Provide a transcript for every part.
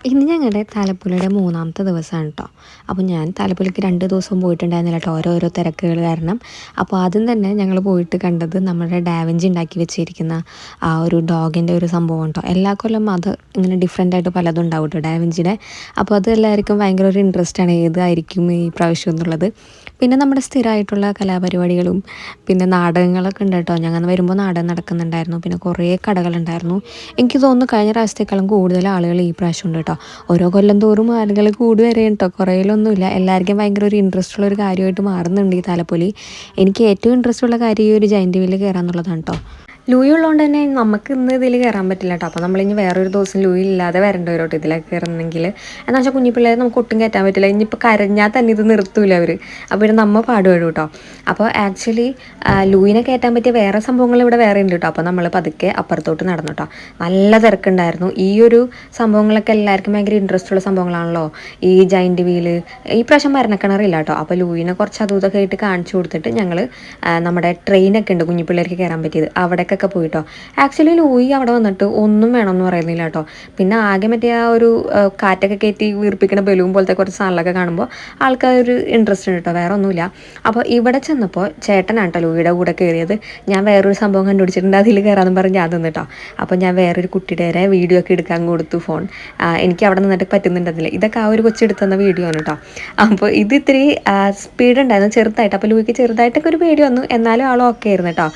ഇന്ന് ഞങ്ങളുടെ താലപ്പൊലിയുടെ മൂന്നാമത്തെ ദിവസമാണ് കേട്ടോ. അപ്പോൾ ഞാൻ താലപ്പൊലിക്ക് 2 ദിവസവും പോയിട്ടുണ്ടായിരുന്നില്ല കേട്ടോ, ഓരോരോ തിരക്കുകൾ കാരണം. അപ്പോൾ ആദ്യം തന്നെ ഞങ്ങൾ പോയിട്ട് കണ്ടത് നമ്മുടെ ഡാവിഞ്ചി ഉണ്ടാക്കി വെച്ചിരിക്കുന്ന ആ ഒരു ഡോഗിൻ്റെ ഒരു സംഭവം കേട്ടോ. എല്ലാ കൊല്ലം അത് ഇങ്ങനെ ഡിഫറെൻ്റ് ആയിട്ട് പലതും ഉണ്ടാവും കേട്ടോ ഡാവിഞ്ചിയുടെ. അപ്പോൾ അത് എല്ലാവർക്കും ഭയങ്കര ഒരു ഇൻട്രസ്റ്റാണ് ഏതായിരിക്കും ഈ പ്രാവശ്യം എന്നുള്ളത്. പിന്നെ നമ്മുടെ സ്ഥിരമായിട്ടുള്ള കലാപരിപാടികളും പിന്നെ നാടകങ്ങളൊക്കെ ഉണ്ട് കേട്ടോ. ഞങ്ങൾ വരുമ്പോൾ നാടകം നടക്കുന്നുണ്ടായിരുന്നു. പിന്നെ കുറേ കടകളുണ്ടായിരുന്നു. എനിക്ക് തോന്നുന്നു കഴിഞ്ഞ പ്രാവശ്യത്തേക്കാളും കൂടുതൽ ആളുകൾ ഈ പ്രാവശ്യം ഉണ്ട് കേട്ടോ. ഓരോ കൊല്ലം തോറും ആളുകൾ കൂടി വരെയും കേട്ടോ, കുറയിലൊന്നുമില്ല. എല്ലാവർക്കും ഭയങ്കര ഒരു ഇൻട്രസ്റ്റ് ഉള്ള ഒരു കാര്യമായിട്ട് മാറുന്നുണ്ട് ഈ താലപ്പൊലി. എനിക്ക് ഏറ്റവും ഇൻട്രസ്റ്റ് ഉള്ള കാര്യം ഈ ഒരു ജൈൻറ്റ് വീലിൽ കയറാന്നുള്ളതാണ് കേട്ടോ. ലൂയി ഉള്ളതുകൊണ്ട് തന്നെ നമുക്ക് ഇന്ന് ഇതിൽ കയറാൻ പറ്റില്ല കേട്ടോ. അപ്പോൾ നമ്മളിനി വേറൊരു ദിവസം ലൂയി ഇല്ലാതെ വരേണ്ടി വരും കേട്ടോ ഇതിലേക്ക് കയറുന്നെങ്കിൽ. എന്താ വെച്ചാൽ കുഞ്ഞു പിള്ളേരെ നമുക്ക് ഒട്ടും കയറ്റാൻ പറ്റില്ല. ഇനിയിപ്പോൾ കരഞ്ഞാൽ തന്നെ ഇത് നിർത്തൂല അവർ. അപ്പോൾ ഇത് നമ്മൾ പാടുപെടും കേട്ടോ. അപ്പോൾ ആക്ച്വലി ലൂയിനെ കയറ്റാൻ പറ്റിയ വേറെ സംഭവങ്ങൾ ഇവിടെ വേറെ ഉണ്ട് കേട്ടോ. അപ്പോൾ നമ്മൾ പതുക്കെ അപ്പുറത്തോട്ട് നടന്നു കേട്ടോ. നല്ല തിരക്കുണ്ടായിരുന്നു. ഈ ഒരു സംഭവങ്ങളൊക്കെ എല്ലാവർക്കും ഭയങ്കര ഇൻട്രസ്റ്റ് ഉള്ള സംഭവങ്ങളാണല്ലോ. ഈ ജൈൻറ്റ് വീല് ഈ പ്രാവശ്യം മരണക്കിണറില്ല കേട്ടോ. അപ്പോൾ ലൂയിനെ കുറച്ച് അതും ഇതൊക്കെ ആയിട്ട് കാണിച്ചു കൊടുത്തിട്ട് ഞങ്ങൾ നമ്മുടെ ട്രെയിനൊക്കെ ഉണ്ട് കുഞ്ഞു പിള്ളേർക്ക് കയറാൻ പറ്റിയത്, അവിടേക്കൊക്കെ പോയിട്ടോ. ആക്ച്വലി ലൂയി അവിടെ വന്നിട്ട് ഒന്നും വേണമെന്ന് പറയുന്നില്ല കേട്ടോ. പിന്നെ ആകെ മറ്റേ ആ ഒരു കാറ്റൊക്കെ കയറ്റി വീർപ്പിക്കുന്ന ബലൂൺ പോലത്തെ കുറച്ച് സാധനങ്ങളൊക്കെ കാണുമ്പോൾ ആൾക്കാരൊരു ഇൻട്രസ്റ്റ് ഉണ്ട് കേട്ടോ, വേറെ ഒന്നുമില്ല. അപ്പോൾ ഇവിടെ ചെന്നപ്പോൾ ചേട്ടനാണ് കേട്ടോ ലൂയിയുടെ കൂടെ കയറിയത്. ഞാൻ വേറൊരു സംഭവം കണ്ടുപിടിച്ചിട്ടുണ്ട്, അതിൽ കയറാമെന്ന് പറഞ്ഞ് ഞാൻ തന്നിട്ടോ. അപ്പോൾ ഞാൻ വേറൊരു കുട്ടിയുടെ വരെ വീഡിയോ ഒക്കെ എടുക്കാൻ കൊടുത്തു ഫോൺ. എനിക്ക് അവിടെ നിന്നിട്ട് പറ്റുന്നുണ്ടെന്നില്ല. ഇതൊക്കെ ആ ഒരു കൊച്ചെടുത്തുന്ന വീഡിയോ ആണ് കേട്ടോ. അപ്പോൾ ഇത് ഇത്തിരി സ്പീഡ് ഉണ്ടായിരുന്നു ചെറുതായിട്ട്. അപ്പോൾ ലൂയിക്ക് ചെറുതായിട്ടൊക്കെ ഒരു പേടി വന്നു, എന്നാലും ആളും ഓക്കെ ആയിരുന്നു കേട്ടോ.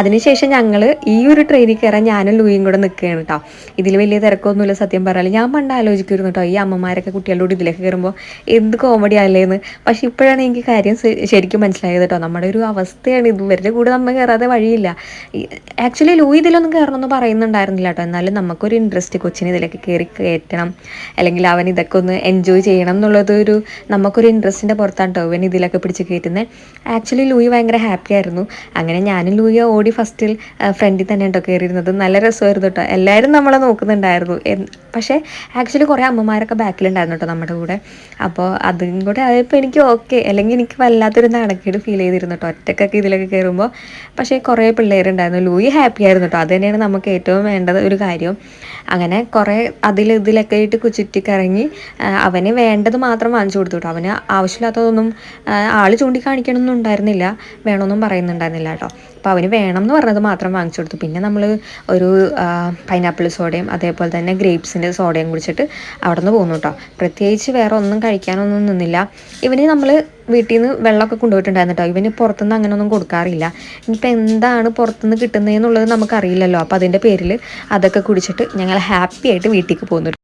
അതിനുശേഷം ഞങ്ങൾ ഈ ഒരു ട്രെയിനിൽ കയറാൻ ഞാനും ലൂയിയും കൂടെ നിൽക്കുകയാണ് കേട്ടോ. ഇതിൽ വലിയ തിരക്കൊന്നുമില്ല സത്യം പറയാൻ. ഞാൻ പണ്ട് ആലോചിക്കുമായിരുന്നു കേട്ടോ, ഈ അമ്മമാരൊക്കെ കുട്ടികളോട് ഇതിലേക്ക് കയറുമ്പോൾ എന്ത് കോമഡി അല്ലേന്ന്. പക്ഷെ ഇപ്പോഴാണ് എനിക്ക് കാര്യം ശരിക്കും മനസ്സിലായത് കേട്ടോ. നമ്മുടെ ഒരു അവസ്ഥയാണ് ഇത്. ഇവരുടെ കൂടെ നമ്മൾ കയറാതെ വഴിയില്ല. ആക്ച്വലി ലൂയി ഇതിലൊന്നും കയറണമെന്ന് പറയുന്നുണ്ടായിരുന്നില്ല കേട്ടോ. എന്നാലും നമുക്കൊരു ഇൻട്രസ്റ്റ് കൊച്ചിന് ഇതിലേക്ക് കയറി കയറ്റണം, അല്ലെങ്കിൽ അവൻ ഇതൊക്കെ ഒന്ന് എൻജോയ് ചെയ്യണം എന്നുള്ളതൊരു നമുക്കൊരു ഇൻട്രസ്റ്റിൻ്റെ പുറത്താണ് കേട്ടോ ഇവൻ ഇതിലൊക്കെ പിടിച്ച് കയറ്റുന്നത്. ആക്ച്വലി ലൂയി ഭയങ്കര ഹാപ്പി ആയിരുന്നു. അങ്ങനെ ഞാനും ലൂയി ഓടി ഫസ്റ്റിൽ ഫ്രണ്ടിൽ തന്നെ കേട്ടോ കയറിയിരുന്നത്. നല്ല രസമായിരുന്നു കേട്ടോ. എല്ലാവരും നമ്മളെ നോക്കുന്നുണ്ടായിരുന്നു. പക്ഷേ ആക്ച്വലി കുറേ അമ്മമാരൊക്കെ ബാക്കിലുണ്ടായിരുന്നു കേട്ടോ നമ്മുടെ കൂടെ. അപ്പോൾ അതും കൂടെ ആയപ്പോൾ എനിക്ക് ഓക്കെ, അല്ലെങ്കിൽ എനിക്ക് വല്ലാത്തൊരു നാണക്കേട് ഫീൽ ചെയ്തിരുന്നു കേട്ടോ ഒറ്റക്കൊക്കെ ഇതിലൊക്കെ കയറുമ്പോൾ. പക്ഷേ കുറേ പിള്ളേരുണ്ടായിരുന്നു. ലൂയി ഹാപ്പി ആയിരുന്നു കേട്ടോ. അത് തന്നെയാണ് നമുക്ക് ഏറ്റവും വേണ്ടത് ഒരു കാര്യം. അങ്ങനെ കുറേ ഇതിലൊക്കെ ആയിട്ട് ചുറ്റിക്കറങ്ങി അവന് വേണ്ടത് മാത്രം വാങ്ങിച്ചു കൊടുത്തു കേട്ടോ. അവന് ആവശ്യമില്ലാത്തതൊന്നും ആൾ ചൂണ്ടിക്കാണിക്കണമെന്നും ഉണ്ടായിരുന്നില്ല, വേണമെന്നും പറയുന്നുണ്ടായിരുന്നില്ല കേട്ടോ. അപ്പോൾ അവന് വേണം എന്ന് പറഞ്ഞത് മാത്രം വാങ്ങിച്ചു കൊടുത്തു. പിന്നെ നമ്മൾ ഒരു പൈനാപ്പിൾ സോഡയും അതേപോലെ തന്നെ ഗ്രേപ്സിൻ്റെ സോഡയും കുടിച്ചിട്ട് അവിടെ നിന്ന് പോന്നു കേട്ടോ. പ്രത്യേകിച്ച് വേറെ ഒന്നും കഴിക്കാനൊന്നും നിന്നില്ല. ഇവന് നമ്മൾ വീട്ടിൽ നിന്ന് വെള്ളമൊക്കെ കൊണ്ടുപോയിട്ടുണ്ടായിരുന്നു കേട്ടോ. ഇവന് പുറത്തുനിന്ന് അങ്ങനെയൊന്നും കൊടുക്കാറില്ല. ഇനിയിപ്പോൾ എന്താണ് പുറത്തുനിന്ന് കിട്ടുന്നതെന്നുള്ളത് നമുക്കറിയില്ലല്ലോ. അപ്പോൾ അതിൻ്റെ പേരിൽ അതൊക്കെ കുടിച്ചിട്ട് ഞങ്ങൾ ഹാപ്പി ആയിട്ട് വീട്ടിലേക്ക് പോകുന്നു.